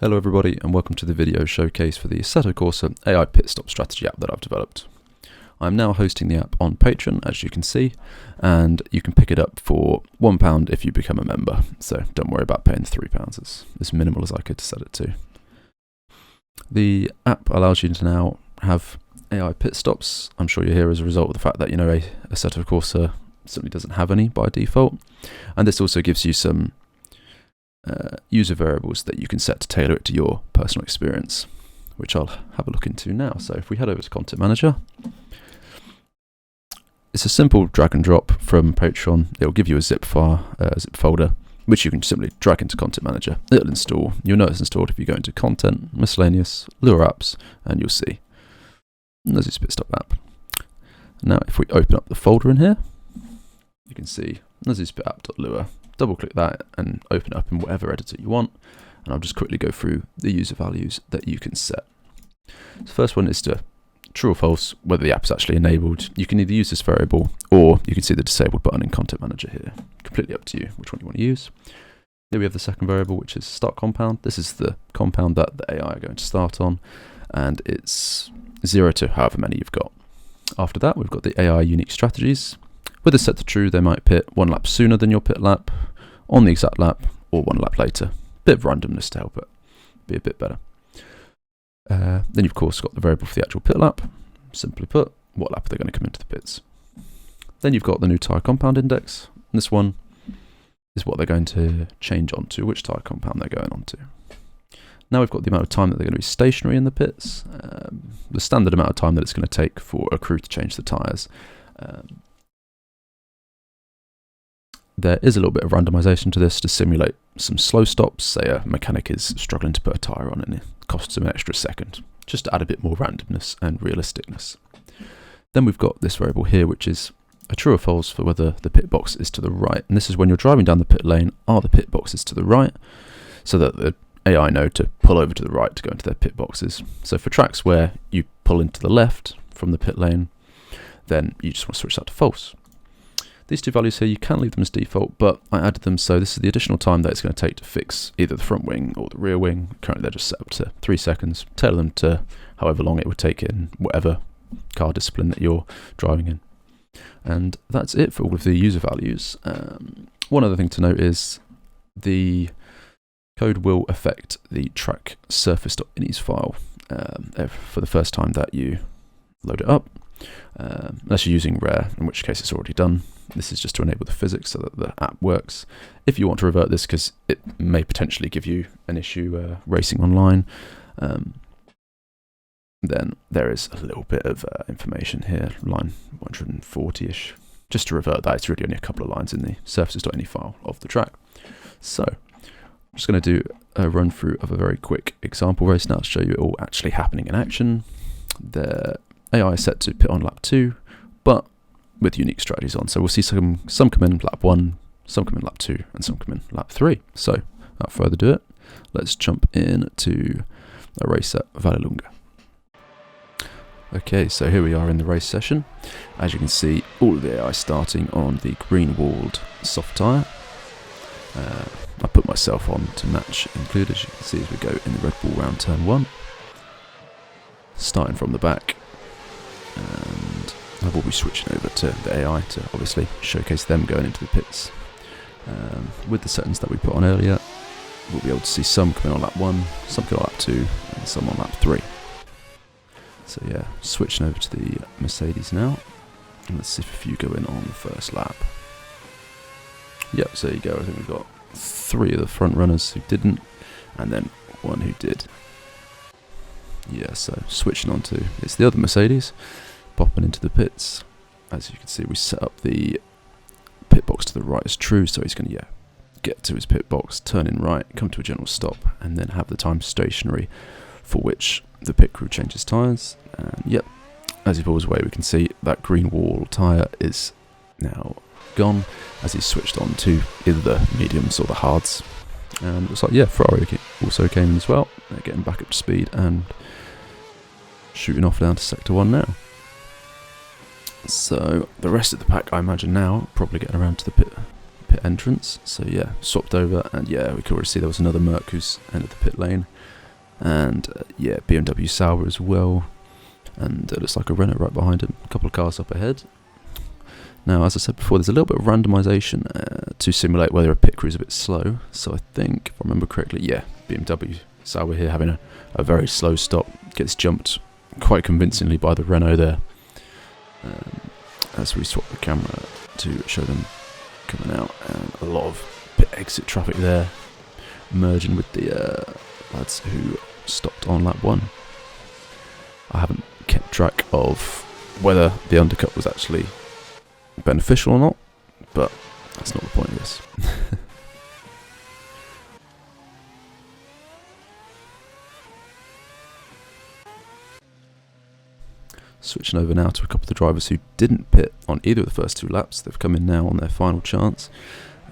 Hello everybody and welcome to the video showcase for the Assetto Corsa AI pit stop strategy app that I've developed. I'm now hosting the app on Patreon, as you can see, and you can pick it up for £1 if you become a member, so don't worry about paying £3, it's as minimal as I could set it to. The app allows you to now have AI pit stops. I'm sure you're here as a result of the fact that Assetto Corsa simply doesn't have any by default, and this also gives you some user variables that you can set to tailor it to your personal experience, which I'll have a look into now. So if we head over to Content Manager, it's a simple drag and drop from Patreon. It'll give you a zip file, zip folder, which you can simply drag into Content Manager. It'll install. You'll know it's installed if you go into Content, Miscellaneous, Lure Apps, and you'll see Nuzzi's Pit Stop app. Now if we open up the folder in here, you can see Nuzzi's Pit app.lure. Double click that and open it up in whatever editor you want, and I'll just quickly go through the user values that you can set. The first one is to true or false whether the app is actually enabled. You can either use this variable or you can see the disabled button in Content Manager here. Completely up to you which one you want to use. Here we have the second variable, which is start compound. This is the compound that the AI are going to start on, and it's 0 to however many you've got. After that, we've got the AI unique strategies. With this set to true, they might pit one lap sooner than your pit lap, on the exact lap, or one lap later. Bit of randomness to help it be a bit better. Then you've of course got the variable for the actual pit lap. Simply put, what lap are they going to come into the pits. Then you've got the new tyre compound index. And this one is what they're going to change onto, which tyre compound they're going onto. Now we've got the amount of time that they're going to be stationary in the pits, the standard amount of time that it's going to take for a crew to change the tyres. There is a little bit of randomization to this to simulate some slow stops. Say a mechanic is struggling to put a tyre on and it costs them an extra second, just to add a bit more randomness and realisticness. Then we've got this variable here, which is a true or false for whether the pit box is to the right. And this is when you're driving down the pit lane, are the pit boxes to the right, so that the AI know to pull over to the right to go into their pit boxes. So for tracks where you pull into the left from the pit lane, then you just want to switch that to false. These two values here, you can leave them as default, but I added them so this is the additional time that it's going to take to fix either the front wing or the rear wing. Currently they're just set up to 3 seconds. Tailor them to however long it would take in whatever car discipline that you're driving in. And that's it for all of the user values. One other thing to note is the code will affect the track surface.inis file for the first time that you load it up. Unless you're using rare, in which case it's already done. This is just to enable the physics so that the app works. If you want to revert this, because it may potentially give you an issue racing online, then there is a little bit of information here, line 140-ish. Just to revert that, it's really only a couple of lines in the surfaces.ini file of the track. So I'm just going to do a run through of a very quick example race now to show you it all actually happening in action. The AI is set to pit on lap 2, but with unique strategies on. So we'll see some come in lap 1, some come in lap 2, and some come in lap 3. So without further ado, let's jump into a race at Vallelunga. Okay, so here we are in the race session. As you can see, all of the AI starting on the green-walled soft tyre. I put myself on to match include, as you can see as we go in the Red Bull round turn 1. Starting from the back. And I will be switching over to the AI to obviously showcase them going into the pits. With the settings that we put on earlier, we'll be able to see some coming on lap 1, some coming on lap 2, and some on lap 3. So yeah, switching over to the Mercedes now, and let's see if a few go in on the first lap. Yep, so there you go. I think we've got 3 of the front runners who didn't, and then 1 who did. Yeah, so switching on to, it's the other Mercedes, popping into the pits. As you can see, we set up the pit box to the right as true, so he's going to get to his pit box, turn in right, come to a general stop, and then have the time stationary for which the pit crew changes tyres. And yep, as he pulls away, we can see that green wall tyre is now gone, as he's switched on to either the mediums or the hards. And it looks like, yeah, Ferrari also came in as well. They're getting back up to speed and shooting off down to Sector 1 now. So the rest of the pack, I imagine now, probably getting around to the pit entrance. So yeah, swapped over, and yeah, we could already see there was another Merc who's entered the pit lane, and yeah, BMW Sauber as well, and it looks like a Renault right behind him. A couple of cars up ahead. Now, as I said before, there's a little bit of randomisation to simulate whether a pit crew is a bit slow. So I think, if I remember correctly, yeah, BMW Sauber here having a very slow stop, gets jumped quite convincingly by the Renault there. As we swap the camera to show them coming out, and a lot of pit exit traffic there, merging with the lads who stopped on lap 1. I haven't kept track of whether the undercut was actually beneficial or not, but that's not the point of this. Switching over now to a couple of the drivers who didn't pit on either of the first 2 laps. They've come in now on their final chance,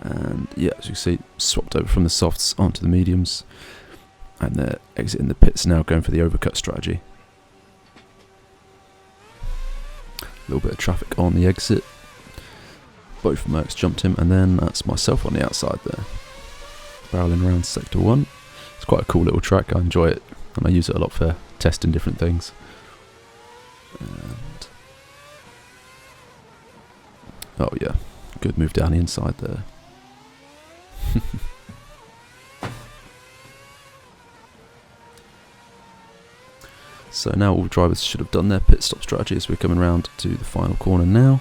and yeah, as you can see, swapped over from the softs onto the mediums, and they're exiting the pits now, going for the overcut strategy. A little bit of traffic on the exit. Both Mercs jumped him, and then that's myself on the outside there, barreling around sector 1. It's quite a cool little track. I enjoy it, and I use it a lot for testing different things. And oh yeah, good move down the inside there. So now all drivers should have done their pit stop strategy as we're coming around to the final corner now.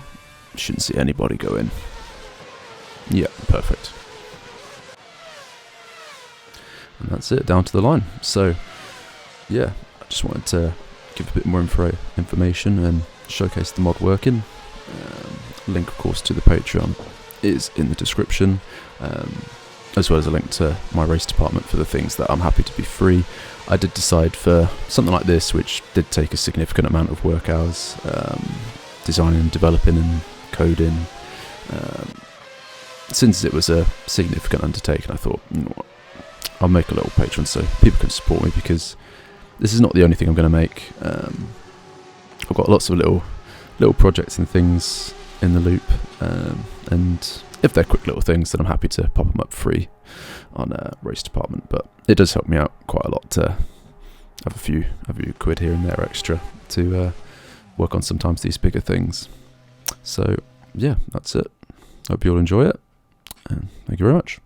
Shouldn't see anybody go in. Yeah, perfect. And that's it, down to the line. So yeah, I just wanted to give a bit more information and showcase the mod working. Link, of course, to the Patreon is in the description, as well as a link to my race department for the things that I'm happy to be free. I did decide for something like this, which did take a significant amount of work hours, designing, developing and coding. Since it was a significant undertaking, I thought, you know what, I'll make a little Patreon so people can support me, because this is not the only thing I'm going to make. I've got lots of little projects and things in the loop, and if they're quick little things, then I'm happy to pop them up free on a race department. But it does help me out quite a lot to have a few quid here and there extra to work on sometimes these bigger things. So yeah, that's it. Hope you all enjoy it, and thank you very much.